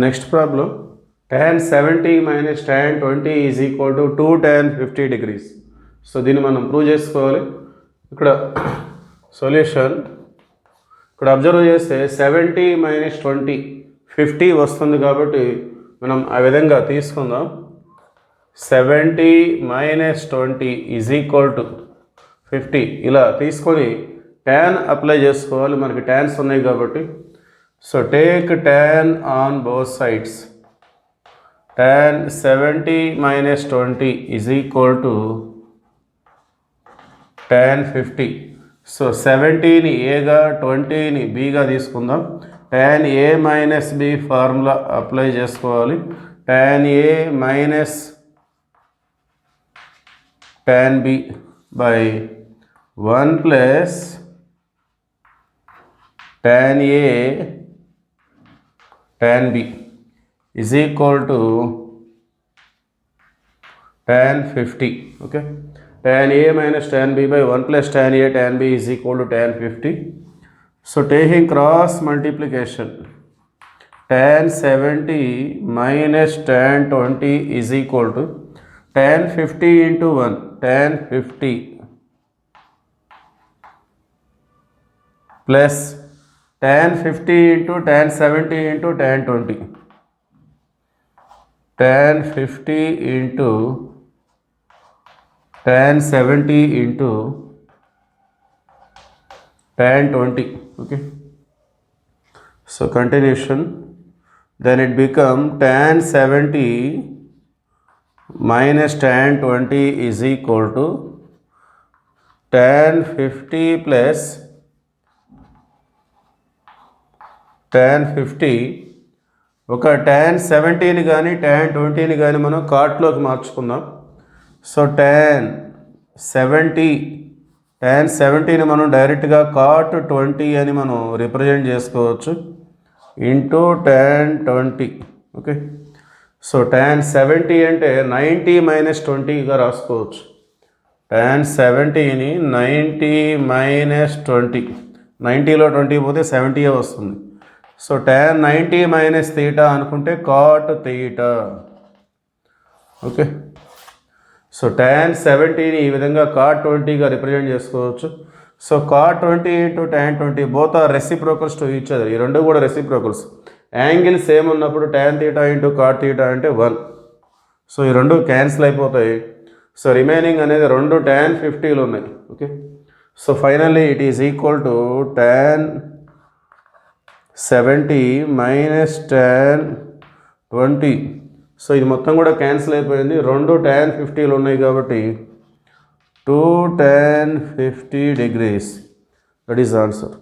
Next problem tan 70 minus tan 20 is equal to 2 tan 50 degrees. So దీన్ని మనం prove చేసుకోవాలి. ఇక్కడ సొల్యూషన్ ఇక్కడ అబ్జర్వ్ చేస్తే 70 minus 20 50 వస్తుంది కాబట్టి మనం ఆ విధంగా తీసుకుందాం. 70 minus 20 is equal to 50 ఇలా తీసుకొని tan అప్లై చేసుకోవాలి. మనకి ట్యాన్స్ ఉన్నాయి కాబట్టి. So take tan on both sides. tan 70 minus 20 is equal to tan 50. So 70ని ఏగా 20ని బీగా తీసుకుందాం. tan a minus b formula apply చేసుకోవాలి. tan a minus tan b by 1 plus tan a tan b is equal to tan 50. Okay, tan a minus tan b by 1 plus tan a tan b is equal to tan 50. So taking cross multiplication, tan 70 minus tan 20 is equal to tan 50 into 1 tan 50 plus tan 50 into tan 70 into tan 20. tan 50 into tan 70 into tan 20. Okay, so continuation, then it become tan 70 minus tan 20 is equal to tan 50 plus tan 50. ఒక tan 70ని కానీ tan 20ని కానీ మనం కాట్లోకి మార్చుకుందాం. So tan 70ని మనం డైరెక్ట్గా cot 20 అని మనం represent చేసుకోవచ్చు into tan 20. Okay, so tan 70 అంటే 90 minus 20గా రాసుకోవచ్చు. tan 70ని 90 minus 20, 90లో 20 పోతే 70 వస్తుంది. సో tan 90 minus theta అనుకుంటే cot theta. Okay, so tan 70ని ఈ విధంగా cot 20గా రిప్రజెంట్ చేసుకోవచ్చు. So cot 20 into tan 20 both are reciprocals to each other. ఈ రెండు కూడా రెసిప్రోకల్స్. యాంగిల్ సేమ్ ఉన్నప్పుడు tan theta into cot theta అంటే 1. సో ఈ రెండు క్యాన్సిల్ అయిపోతాయి. సో రిమైనింగ్ అనేది రెండు tan 50లు ఉన్నాయి. Okay, so finally it is equal to tan 70 minus tan 20. So ఇది మొత్తం కూడా క్యాన్సిల్ అయిపోయింది. రెండు tan 50లు ఉన్నాయి కాబట్టి 2 tan 50 degrees. That is answer.